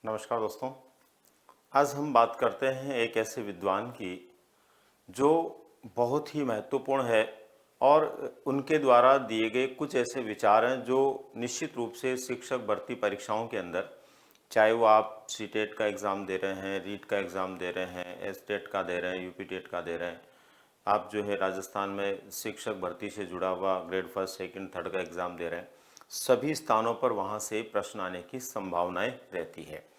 नमस्कार दोस्तों। आज हम बात करते हैं एक ऐसे विद्वान की जो बहुत ही महत्वपूर्ण है और उनके द्वारा दिए गए कुछ ऐसे विचार हैं जो निश्चित रूप से शिक्षक भर्ती परीक्षाओं के अंदर, चाहे वो आप सीटेट का एग्ज़ाम दे रहे हैं, रीट का एग्ज़ाम दे रहे हैं, एसटेट का दे रहे हैं, यूपी टेट का दे रहे हैं, आप जो है राजस्थान में शिक्षक भर्ती से जुड़ा हुआ ग्रेड फर्स्ट सेकंड थर्ड का एग्ज़ाम दे रहे हैं, सभी स्थानों पर वहाँ से प्रश्न आने की संभावनाएं रहती है।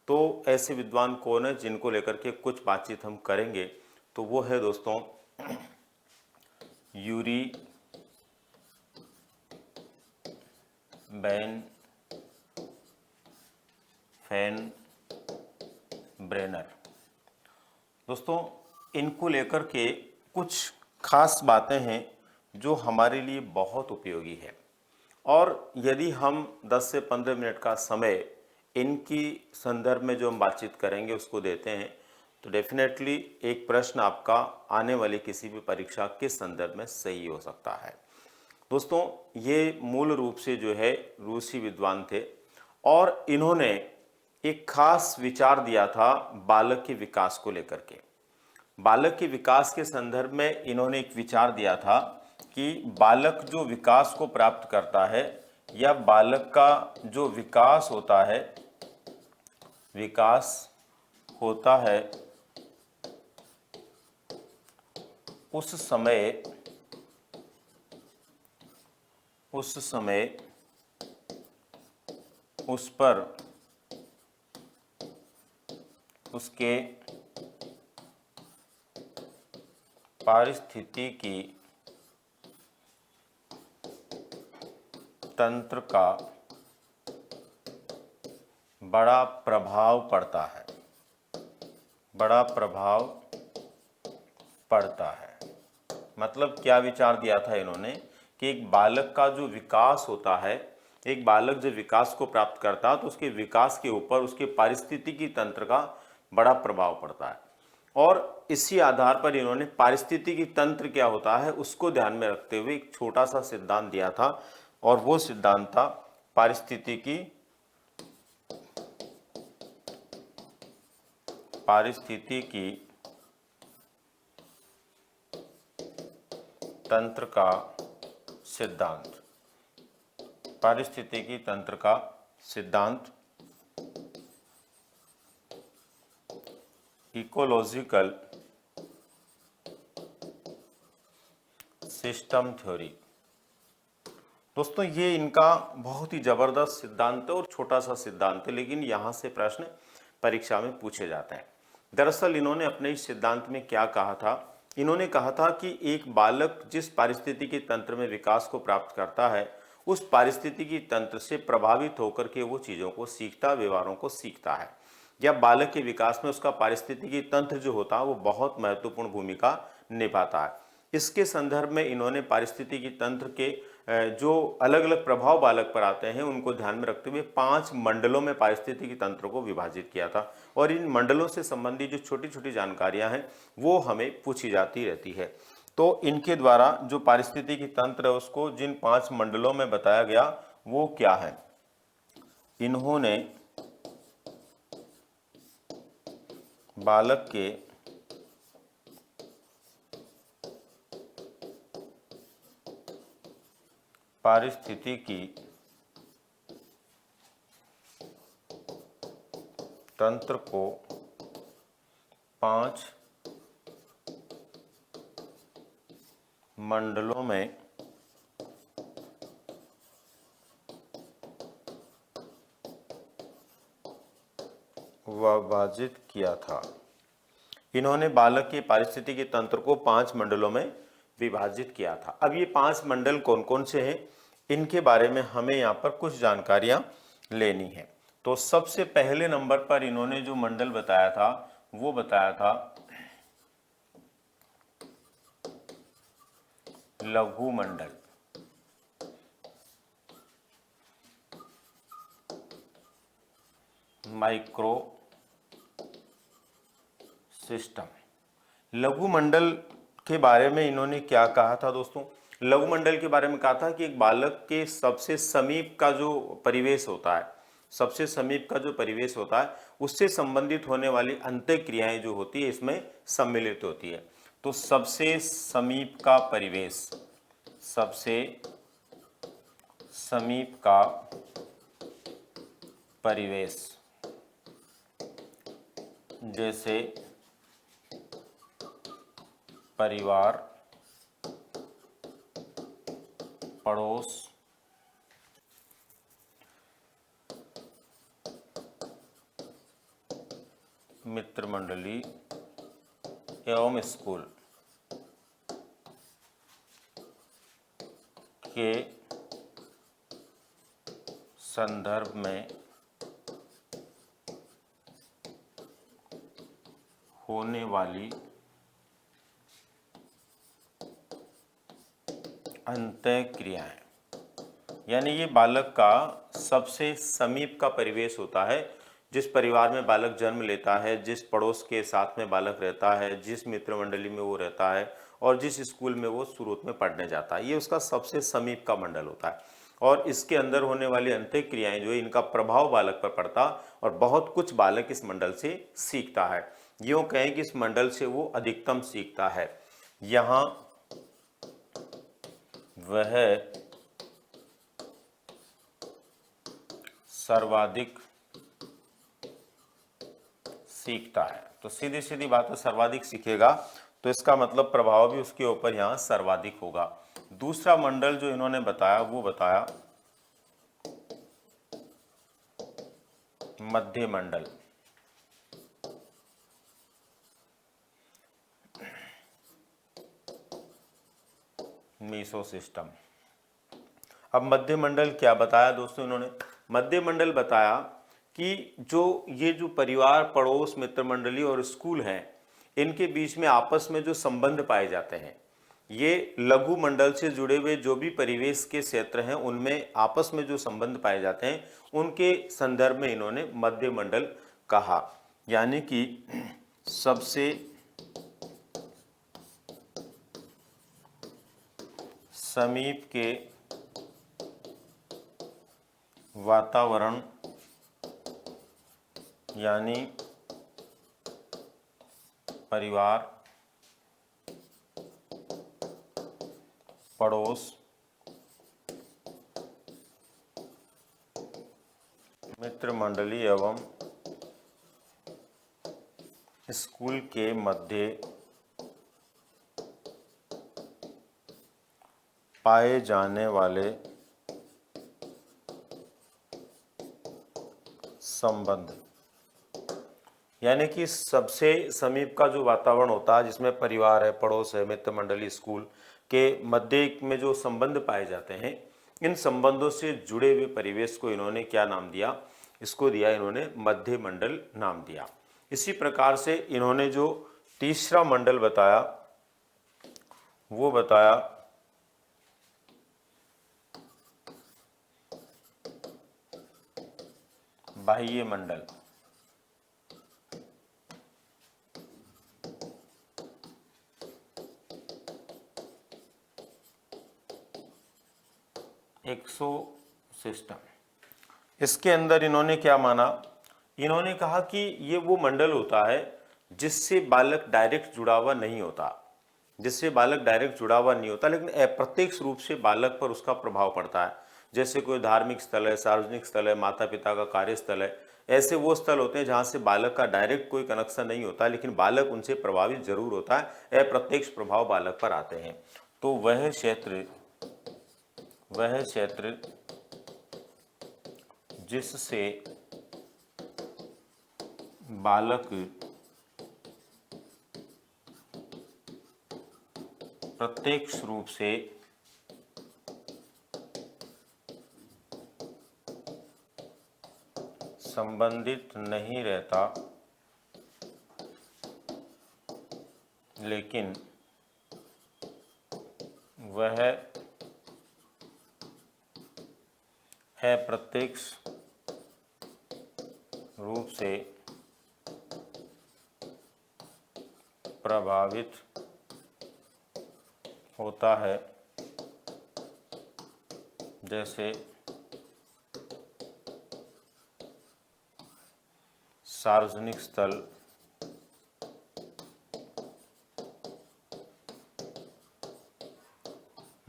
तो ऐसे विद्वान कौन है जिनको लेकर के कुछ बातचीत हम करेंगे, तो वो है दोस्तों यूरी बैन फैन ब्रेनर। दोस्तों इनको लेकर के कुछ खास बातें हैं जो हमारे लिए बहुत उपयोगी है और यदि हम 10 से 15 मिनट का समय इनकी संदर्भ में जो हम बातचीत करेंगे उसको देते हैं तो डेफिनेटली एक प्रश्न आपका आने वाली किसी भी परीक्षा के संदर्भ में सही हो सकता है। दोस्तों ये मूल रूप से जो है रूसी विद्वान थे और इन्होंने एक खास विचार दिया था बालक के विकास को लेकर के। बालक के विकास के संदर्भ में इन्होंने एक विचार दिया था कि बालक जो विकास को प्राप्त करता है या बालक का जो विकास होता है उस समय उस पर उसके पारिस्थितिकी तंत्र का बड़ा प्रभाव पड़ता है। मतलब क्या विचार दिया था इन्होंने कि एक बालक का जो विकास होता है, एक बालक जब विकास को प्राप्त करता है तो उसके विकास के ऊपर उसके पारिस्थितिकी तंत्र का बड़ा प्रभाव पड़ता है और इसी आधार पर इन्होंने पारिस्थितिकी तंत्र क्या होता है उसको ध्यान में रखते हुए एक छोटा सा सिद्धांत दिया था और वो सिद्धांत था पारिस्थितिकी तंत्र का सिद्धांत। पारिस्थितिकी तंत्र का सिद्धांत इकोलॉजिकल सिस्टम थ्योरी। दोस्तों ये इनका बहुत ही जबरदस्त सिद्धांत है और छोटा सा सिद्धांत है, लेकिन यहाँ से प्रश्न परीक्षा में पूछे जाते हैं। दरअसल इन्होंने अपने इस सिद्धांत में क्या कहा था, इन्होंने कहा था कि एक बालक जिस पारिस्थितिकी तंत्र में विकास को प्राप्त करता है उस पारिस्थितिकी तंत्र से प्रभावित होकर के वो चीज़ों को सीखता, व्यवहारों को सीखता है, या बालक के विकास में उसका पारिस्थितिकी तंत्र जो होता है वो बहुत महत्वपूर्ण भूमिका निभाता है। इसके संदर्भ में इन्होंने पारिस्थितिकी तंत्र के जो अलग अलग प्रभाव बालक पर आते हैं उनको ध्यान में रखते हुए 5 मंडलों में पारिस्थितिकी तंत्र को विभाजित किया था और इन मंडलों से संबंधित जो छोटी छोटी जानकारियां हैं वो हमें पूछी जाती रहती है। तो इनके द्वारा जो पारिस्थितिकी तंत्र है उसको जिन 5 मंडलों में बताया गया वो क्या है, इन्होंने बालक के पारिस्थितिकी तंत्र को 5 मंडलों में विभाजित किया था। इन्होंने बालक के पारिस्थितिकी तंत्र को 5 मंडलों में विभाजित किया था। अब ये 5 मंडल कौन कौन से हैं इनके बारे में हमें यहाँ पर कुछ जानकारियां लेनी है। तो सबसे पहले नंबर पर इन्होंने जो मंडल बताया था वो बताया था लघु मंडल। Micro system. लघु मंडल के बारे में इन्होंने क्या कहा था दोस्तों, लघु मंडल के बारे में कहा था कि एक बालक के सबसे समीप का जो परिवेश होता है, सबसे समीप का जो परिवेश होता है उससे संबंधित होने वाली अंतः क्रियाएं जो होती है इसमें सम्मिलित होती है। तो सबसे समीप का परिवेश, सबसे समीप का परिवेश जैसे परिवार, पड़ोस, मित्र मंडली एवं स्कूल के संदर्भ में होने वाली अंतः क्रियाएं, यानी ये बालक का सबसे समीप का परिवेश होता है। जिस परिवार में बालक जन्म लेता है, जिस पड़ोस के साथ में बालक रहता है, जिस मित्र मंडली में वो रहता है और जिस स्कूल में वो शुरू में पढ़ने जाता है, ये उसका सबसे समीप का मंडल होता है। और इसके अंदर होने वाली अंतः क्रियाएं जो है इनका प्रभाव बालक पर पड़ता और बहुत कुछ बालक इस मंडल से सीखता है। यूँ कहें कि इस मंडल से वो अधिकतम सीखता है। यहाँ वह सर्वाधिक सीखता है। तो सीधी सीधी बात है, सर्वाधिक सीखेगा तो इसका मतलब प्रभाव भी उसके ऊपर यहाँ सर्वाधिक होगा। दूसरा मंडल जो इन्होंने बताया वो बताया मध्य मंडल। मीसो सिस्टम। अब मध्य मंडल क्या बताया दोस्तों इन्होंने? मध्य मंडल बताया कि ये जो परिवार, पड़ोस, मित्र मंडली और स्कूल हैं, इनके बीच में आपस में जो संबंध पाए जाते हैं, ये लघु मंडल से जुड़े हुए जो भी परिवेश के क्षेत्र हैं उनमें आपस में जो संबंध पाए जाते हैं उनके संदर्भ में इन्होंने मध्य मंडल कहा। यानी कि सबसे समीप के वातावरण यानी परिवार, पड़ोस, मित्र मंडली एवं स्कूल के मध्य पाए जाने वाले संबंध, यानी कि सबसे समीप का जो वातावरण होता है जिसमें परिवार है, पड़ोस है, मित्र मंडली, स्कूल के मध्य में जो संबंध पाए जाते हैं, इन संबंधों से जुड़े हुए परिवेश को इन्होंने क्या नाम दिया? इसको दिया इन्होंने मध्य मंडल नाम दिया। इसी प्रकार से इन्होंने जो तीसरा मंडल बताया वो बताया बाह्य मंडल। एक्सो सिस्टम। इसके अंदर इन्होंने क्या माना? इन्होंने कहा कि ये वो मंडल होता है जिससे बालक डायरेक्ट जुड़ा हुआ नहीं होता, लेकिन अप्रत्यक्ष रूप से बालक पर उसका प्रभाव पड़ता है। जैसे कोई धार्मिक स्थल है, सार्वजनिक स्थल है, माता पिता का कार्यस्थल है, ऐसे वो स्थल होते हैं जहाँ से बालक का डायरेक्ट कोई कनेक्शन नहीं होता, लेकिन बालक उनसे प्रभावित जरूर होता है, अप्रत्यक्ष प्रभाव बालक पर आते हैं। तो वह क्षेत्र जिससे बालक प्रत्यक्ष रूप से संबंधित नहीं रहता, लेकिन वह अप्रत्यक्ष रूप से प्रभावित होता है, जैसे सार्वजनिक स्थल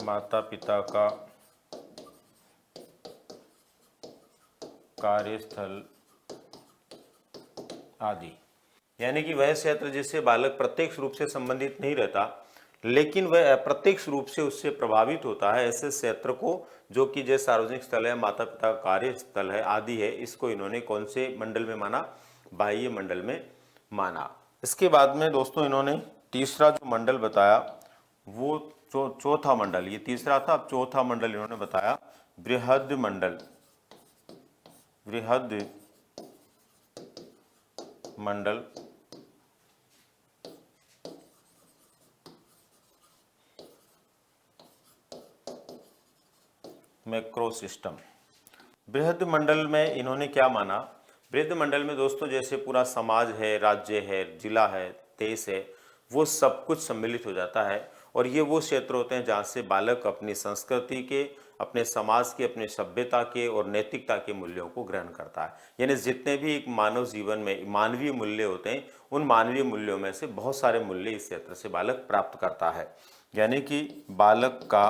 माता पिता का कार्यस्थल आदि। यानी कि वह क्षेत्र जिससे बालक प्रत्यक्ष रूप से संबंधित नहीं रहता लेकिन वह अप्रत्यक्ष रूप से उससे प्रभावित होता है, ऐसे क्षेत्र को, जो कि जैसे सार्वजनिक स्थल है, माता पिता का कार्यस्थल है आदि है, इसको इन्होंने कौन से मंडल में माना? बाह्य मंडल में माना। इसके बाद में दोस्तों इन्होंने तीसरा जो मंडल बताया वो चौथा मंडल, ये तीसरा था, अब चौथा मंडल इन्होंने बताया बृहद मंडल। बृहद मंडल मैक्रो सिस्टम। बृहद मंडल में इन्होंने क्या माना? बृहद मंडल में दोस्तों जैसे पूरा समाज है, राज्य है, जिला है, देश है, वो सब कुछ सम्मिलित हो जाता है और ये वो क्षेत्र होते हैं जहाँ से बालक अपनी संस्कृति के, अपने समाज के, अपने सभ्यता के और नैतिकता के मूल्यों को ग्रहण करता है। यानी जितने भी एक मानव जीवन में मानवीय मूल्य होते हैं, उन मानवीय मूल्यों में से बहुत सारे मूल्य इस क्षेत्र से बालक प्राप्त करता है। यानी कि बालक का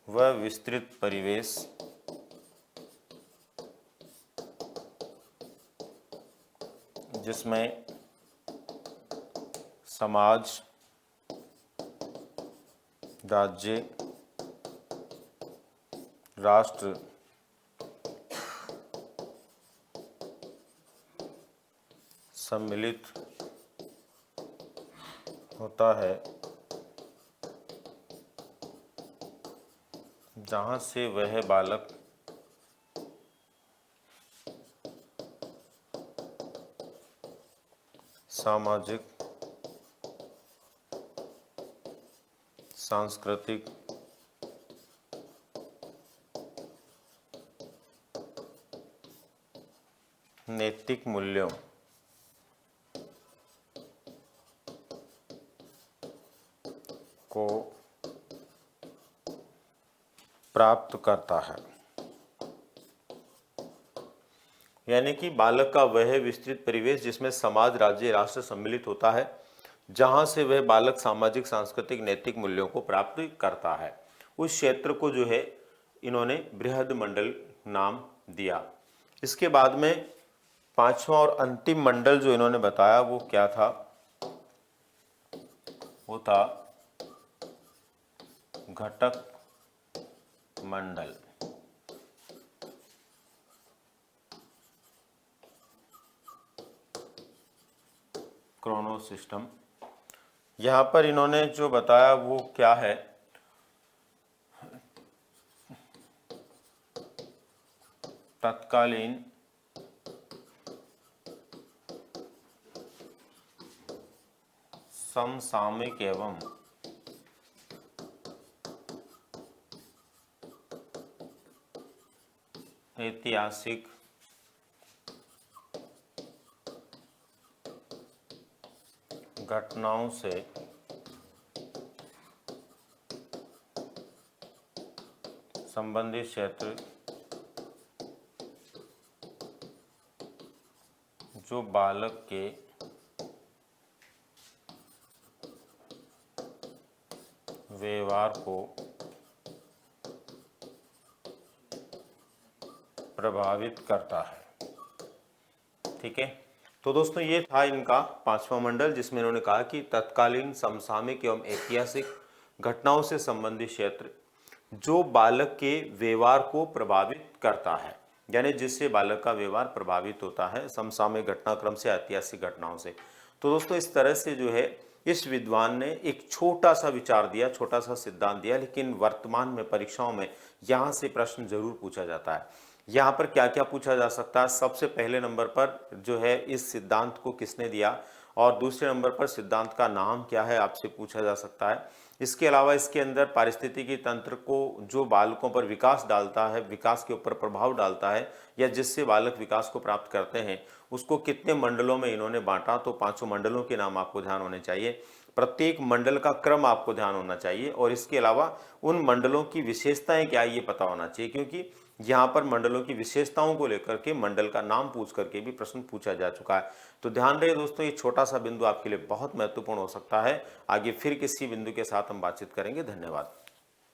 वह विस्तृत परिवेश जिसमें समाज, राज्य, राष्ट्र, सम्मिलित होता है, जहाँ से वह बालक सामाजिक, सांस्कृतिक, नैतिक मूल्यों को प्राप्त करता है। यानी कि बालक का वह विस्तृत परिवेश जिसमें समाज, राज्य, राष्ट्र सम्मिलित होता है, जहां से वह बालक सामाजिक, सांस्कृतिक, नैतिक मूल्यों को प्राप्त करता है, उस क्षेत्र को जो है इन्होंने बृहद मंडल नाम दिया। इसके बाद में पांचवा और अंतिम मंडल जो इन्होंने बताया वो क्या था? वो था घटक मंडल। Chrono system. यहां पर इन्होंने जो बताया वो क्या है? तत्कालीन समसामयिक एवं ऐतिहासिक घटनाओं से संबंधित क्षेत्र जो बालक के व्यवहार को प्रभावित करता है। ठीक है, तो दोस्तों ये था इनका पांचवा मंडल, जिसमें इन्होंने कहा कि तत्कालीन, समसामयिक एवं ऐतिहासिक घटनाओं से संबंधित क्षेत्र जो बालक के व्यवहार को प्रभावित करता है, यानी जिससे बालक का व्यवहार प्रभावित होता है समसामयिक घटनाक्रम से, ऐतिहासिक घटनाओं से। तो दोस्तों इस तरह से जो है इस विद्वान ने एक छोटा सा विचार दिया, छोटा सा सिद्धांत दिया, लेकिन वर्तमान में परीक्षाओं में यहाँ से प्रश्न जरूर पूछा जाता है। यहाँ पर क्या क्या पूछा जा सकता है? सबसे पहले नंबर पर जो है इस सिद्धांत को किसने दिया, और दूसरे नंबर पर सिद्धांत का नाम क्या है, आपसे पूछा जा सकता है। इसके अलावा इसके अंदर पारिस्थितिकी तंत्र को जो बालकों पर विकास डालता है, विकास के ऊपर प्रभाव डालता है, या जिससे बालक विकास को प्राप्त करते हैं, उसको कितने मंडलों में इन्होंने बांटा, तो 5 मंडलों के नाम आपको ध्यान होने चाहिए। प्रत्येक मंडल का क्रम आपको ध्यान होना चाहिए और इसके अलावा उन मंडलों की विशेषताएं क्या है ये पता होना चाहिए, क्योंकि यहाँ पर मंडलों की विशेषताओं को लेकर के मंडल का नाम पूछ करके भी प्रश्न पूछा जा चुका है। तो ध्यान रहे दोस्तों, ये छोटा सा बिंदु आपके लिए बहुत महत्वपूर्ण हो सकता है। आगे फिर किसी बिंदु के साथ हम बातचीत करेंगे। धन्यवाद।